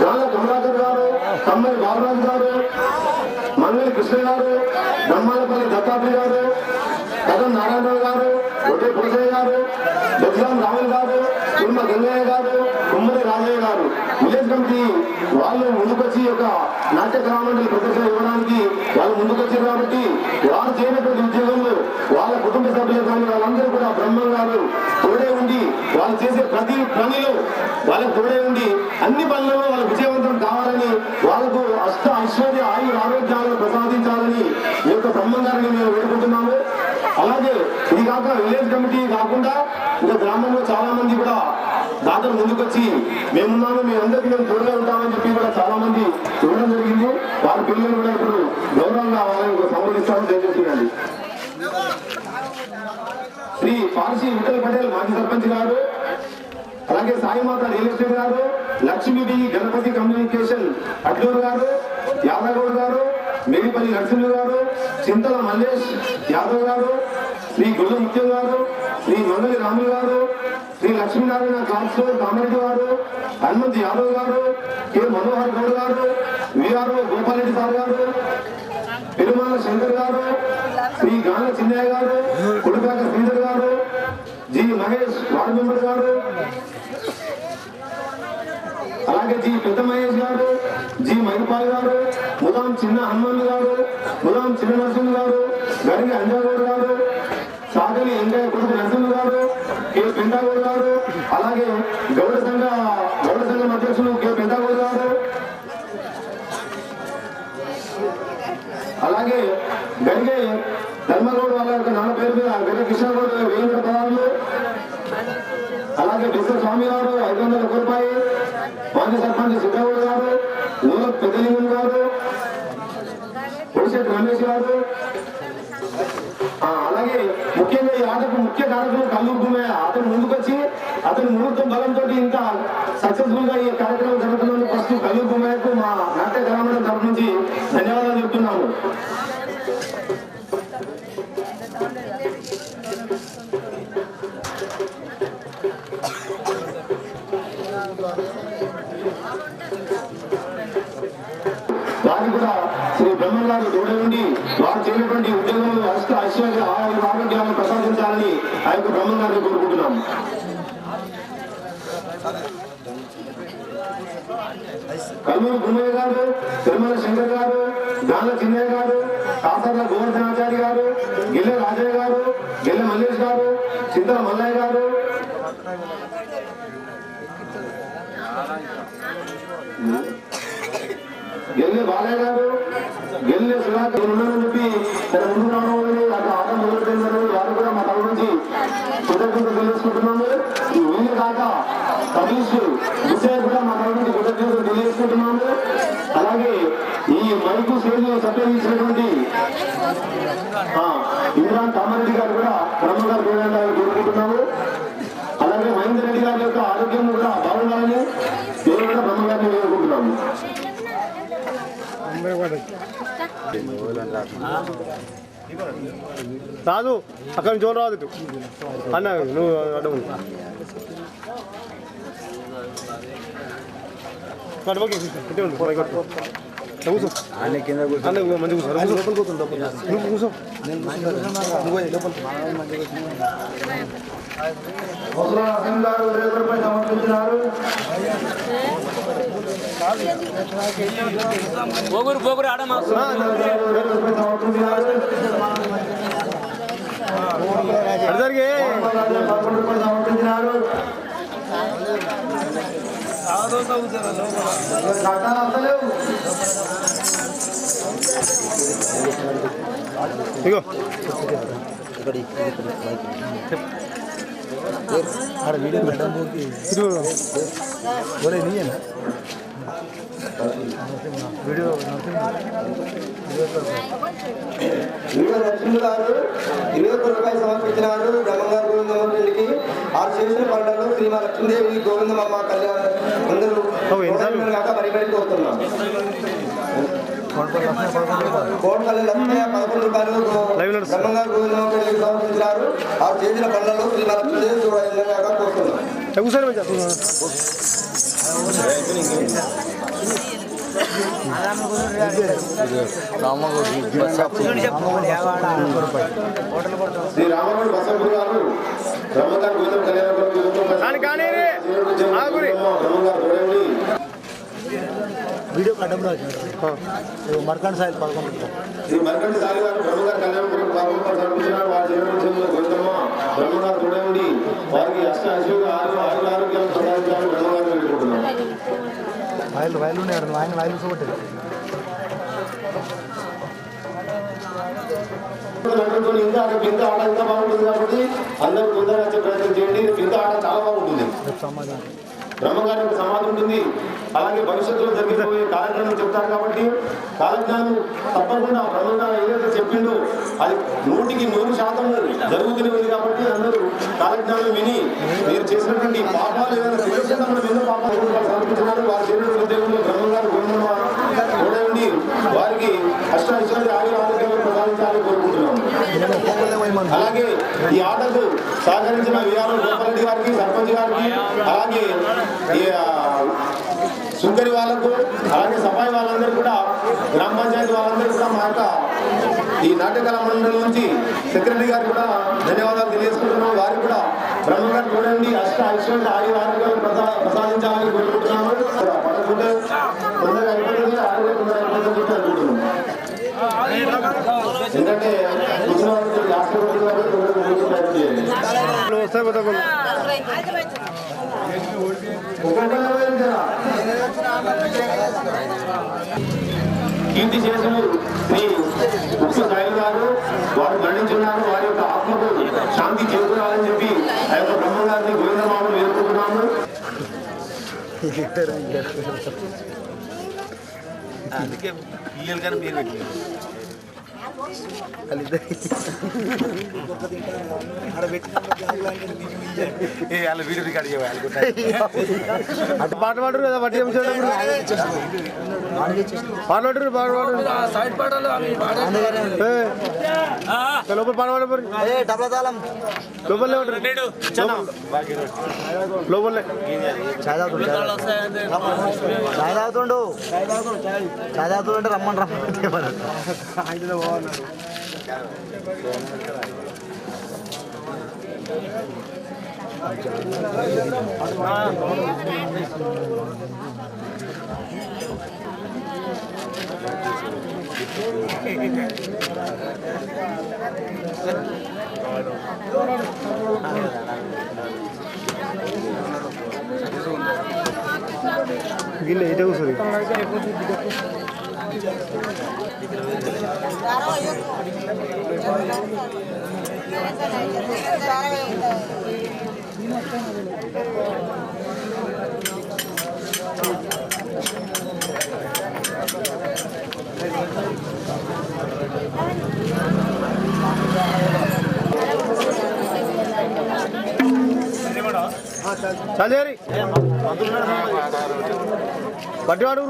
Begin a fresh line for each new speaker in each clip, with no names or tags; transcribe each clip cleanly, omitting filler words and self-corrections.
గాల కమలాకర్ గారు, కమ్మరి బాలరాజు గారు, మంగళి కృష్ణ గారు, బ్రహ్మాలపల్లి దత్తాత్రి గారు, కదం నారాయణరావు గారు, ఒడ్డే పురసయ్య గారు, బెజ్లాం రాములు గారు, కుర్మ గంగయ్య గారు, కుమ్మరి రాజయ్య గారు విలేజ్ కమిటీ వాళ్ళు ముందుకొచ్చి ఒక నాట్య కళామండలి ప్రదర్శన ఇవ్వడానికి వాళ్ళు ముందుకొచ్చారు. కాబట్టి వారు చేయనటువంటి ఉద్యోగంలో వాళ్ళ కుటుంబ సభ్యులు కానీ వాళ్ళందరూ కూడా బ్రహ్మం గారు తోడే ఉండి వాళ్ళు చేసే ప్రతి పనిలో వాళ్ళకు తోడే ఉండి అన్ని పనులలో వాళ్ళు విజయవంతం కావాలని వాళ్ళకు అష్ట ఐశ్వర్య ఆయుర ఆరోగ్యాలను ప్రసాదించాలని ఈ యొక్క బ్రహ్మం గారిని మేము వేడుకుంటున్నాము. అలాగే ఇది కాక విలేజ్ కమిటీ కాకుండా ఇంకా గ్రామంలో చాలా మంది కూడా దాతలు ముందుకొచ్చి మేమున్నాము, మీ అందరికీ మేము తోడుగా ఉంటామని చెప్పి కూడా చాలా మంది ఇవ్వడం జరిగింది. వారి పిల్లలు కూడా ఇప్పుడు గౌరవంగా వాళ్ళని సంబోధిస్తామని తెలియజేస్తున్నాండి. శ్రీ పార్సీ విఠల్ పటేల్ మాజీ సర్పంచ్ గారు, అలాగే సాయిమాత రియల్ ఎస్టేట్ గారు, లక్ష్మీదేవి గణపతి కమ్యూనికేషన్ అడ్లూరు గారు, యాదగౌడ్ గారు, మేడిపల్లి నరసింహ గారు, చింతల మల్లేష్ యాదవ్ గారు, శ్రీ గుళ్ళ ముత్యం గారు, శ్రీ మంగళి రాములు గారు, శ్రీ లక్ష్మీనారాయణ కాన్స్టోర్ కామారెడ్డి గారు, హనుమంత్ యాదవ్ గారు, కె మనోహర్ గౌడ్ గారు, విఆర్ఓ గోపాలరెడ్డి సార్ గారు, పెరుమాల శంకర్ గారు, శ్రీ గాన చిన్నయ్య గారు, కొడుకాక శ్రీధర్ గారు, జి మహేష్ వార్డు మెంబర్ గారు, అలాగే జి పెద్ద మహేష్ గారు, జి మైపాల్ గారు, ముదాం చిన్న హనుమంత్ గారు, ముదాం చిన్న నరసింహ గారు, గడిగి అంజాగౌడ్ గారు, సాగలి ఎంజాయ కొడుకు నరసింహ గారు, కె పెంటాగౌడ్ గారు, అలాగే గౌడ సంఘం అధ్యక్షులు కె పెంటాగౌడ్ గారు, అలాగే గడిగే ధర్మగౌడ్ వాళ్ళ యొక్క నాన్న పేరు మీద గడిగే కృష్ణగౌడ్ 1000 పదాలు, అలాగే బిశ్వ స్వామి గారు 500 రూపాయి, మాజీ సర్పంచ్ సిద్ధగౌడ్ గారు, నూల పెద్దలింగం గారు, పొడిశెట్టి రమేష్ గారు, అలాగే ముఖ్యంగా ఈ ఆటకు ముఖ్య కారకులు కల్లూరు భూమయ్య. అతను ముందుకొచ్చి అతని ముహూర్తం బలంతో ఇంత సక్సెస్ఫుల్ గా ఈ కార్యక్రమం జరుగుతుందని ఫస్ట్ కల్లూరు భూమయ్యకు మా నాట్య కళామండలి తరఫు నుంచి ధన్యవాదాలు చెప్తున్నాము. వారికి కూడా శ్రీ బ్రహ్మం గారు తోడే ఉండి వారు చేయనటువంటి ఉద్యోగంలో అష్ట ఐశ్వర్య ఆరోగ్యాలను ప్రసాదించాలని ఆ యొక్క బ్రహ్మం గారిని కోరుకుంటున్నాం. కల్లూరు గుమ్మయ్య గారు, తిరుమల శంకర్ గారు, గాన చిన్నయ్య గారు, కాసర్ల గోవర్ధనాచారి గారు, గిల్లె రాజయ్య గారు, గిల్లె మల్లేష్ గారు, చింతల మల్లయ్య గారు, గెల్లె బాలయ్య గారు, గెల్లె సుధాకర్ ఉన్నారని చెప్పి తన ముందు రావడం అక్కడ ఆట మొదలుపెట్టిందని వారు కూడా మా తరఫు నుంచి కృతజ్ఞతలు తెలియజేసుకుంటున్నాము. ఈ వీళ్ళు కాక సతీష్ విజయ్ కూడా మా తరఫు నుంచి కృతజ్ఞతలు తెలియజేసుకుంటున్నాము. అలాగే ఈ మైకు స్టేజ్ సభ్యులు ఇచ్చినటువంటి ఇమ్రాన్ కామారెడ్డి గారు కూడా బ్రహ్మ గారు పేరు కోరుకుంటున్నాము. అలాగే మహేందర్ రెడ్డి గారి యొక్క ఆరోగ్యం కూడా బాగుండాలని మేము కూడా బ్రహ్మ గారిని కోరుకుంటున్నాము.
రాదు అక్కడ నుంచి చూడ రాదు అన్న నువ్వు అడ్డం కూర్చో కింద మంచి కూర్చో నువ్వు కూర్చో
పోగురు ఆడ
ఇగో వీడియో
నరసింహ గారు 20 రూపాయలు సమర్పించినారు. బ్రహ్మంగారు గోవిందరెడ్డికి ఆరు చేసిన పంటలు శ్రీమా లక్ష్మీదేవి గోవిందమ్మ కళ్యాణ్ అందరూ పరిగణికి వస్తున్నాం. కోట్పల్లి లక్ష్మయ్య 11 రూపాయలు బ్రహ్మంగారు గోవిందమ్మ సమర్పించినారు. ఆరు చేసిన పంటలు శ్రీమా లక్ష్మీదేవి కోరుతున్నాం. శ్రీ రామగుడి బసంపూర్ గారు బ్రహ్మగారి గోవిందం కళ్యాణ బ్రహ్మగారు చూడండి
వీడియో అడ్డం రాజు మర్కండ్ సాయి పాల్గొంటున్నారు.
శ్రీ మరకంటి సాయి గారు బ్రహ్మగారి కళ్యాణ సమర్పించినారు. వారి జీవన గోవిందమ్మ బ్రహ్మగారు చూడండి వారికి అష్ట ఐశ్వర్య ఆరోగ్యాలు ప్రసాదించాలని బ్రహ్మగారు వేడుకుంటున్నాం.
వైలు ఉన్నాయి వైలు చూపట్లేదు.
ఇంకా ఇంత ఆట ఇంకా బాగుంటుంది కాబట్టి అందరూ తొందరగా వచ్చే ప్రయత్నం చేయండి. ఇంత ఆట చాలా బాగుంటుంది. బ్రహ్మగారి యొక్క సమాధి ఉంటుంది. అలాగే భవిష్యత్తులో జరిగిపోయే కార్యక్రమం చెప్తారు కాబట్టి కాలజ్ఞానం తప్పకుండా బ్రహ్మగారు ఏదైతే చెప్పిండో అది 100% జరుగుతూనే ఉంది. కాబట్టి అందరూ కాలజ్ఞానం విని మీరు చేసినటువంటి పాపాలు ఏదైనా తెలియకుండా మనం ఎన్నో పాపాలు సమర్పించినారు. వారి చేసిన ఉద్యోగంలో బ్రహ్మగారు ఉండి వారికి అష్ట ఐశ్వర్య ఆరోగ్యాలు ప్రసాదించాలని కోరుకుంటున్నాం. అలాగే ఈ ఆటకు సహకరించిన విఆర్ఓ గోపాలరెడ్డి గారికి, సర్పంచ్ గారికి, అలాగే సుంకరి వాళ్ళకు, అలాగే సఫాయి వాళ్ళందరూ కూడా, గ్రామ పంచాయతీ వాళ్ళందరూ కూడా మా యొక్క ఈ నాట్యకళ మండలి నుంచి సెక్రటరీ గారికి కూడా ధన్యవాదాలు తెలియజేసుకుంటున్నాం. వారికి కూడా బ్రహ్మగారు చూడండి అష్ట ఐశ్వర్య ఆరోగ్యాలు ప్రసాదించాలని కోరుకుంటున్నాము. పడకుంటే తొందరగా అయిపోతుంది, ఆరోగ్యం తొందరగా అయిపోతుందని చెప్పి అనుకుంటున్నాం. ఎందుకంటే కీర్తి చేసిన శ్రీ ఉప్పు సాయి గారు వారు మరణించున్నారు. వారి యొక్క ఆత్మకు శాంతి చేకూరాలని చెప్పి ఆ యొక్క బ్రహ్మగారిని గోవిందమామను వేడుకుంటున్నాము.
అందుకే పిల్లలు కానీ మీరు పెట్టలేదు. వాళ్ళ వీడియో రికార్డ్ చేయాలి.
పాట పాడరు కదా పట్టి పాడరు
సైడ్ పాటలు
లోపల పాట పాడరు
డబ్బల తాళం
లోపలే లోపలే
చాయ్ తాగుతుండు చాయ్ తాగుతుంటే రమ్మని
గిన్నె ఇటే కూర్చోరు. చాలేరి పట్టివాడు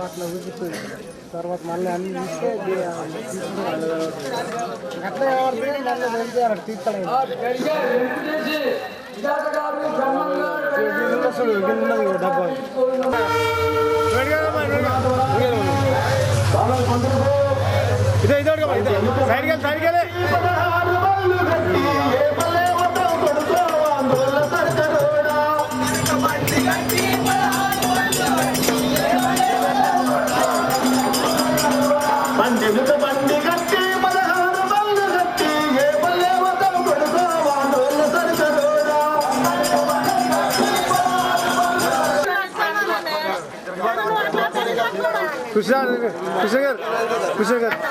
అట్లా చూపిస్తుంది తర్వాత మళ్ళీ అన్ని తీస్తే అట్లా ఎవరిది మళ్ళీ వెళ్తారు తీస్తాడు డబ్బా ఇదే ఇదే సైడ్కి వెళ్ళి
బండి కట్టి 16 బండ్లు కట్టి ఏ పల్లె వతం కొడుకోవా డోళ్ళ సరికరోడా
కృష్ణ గారు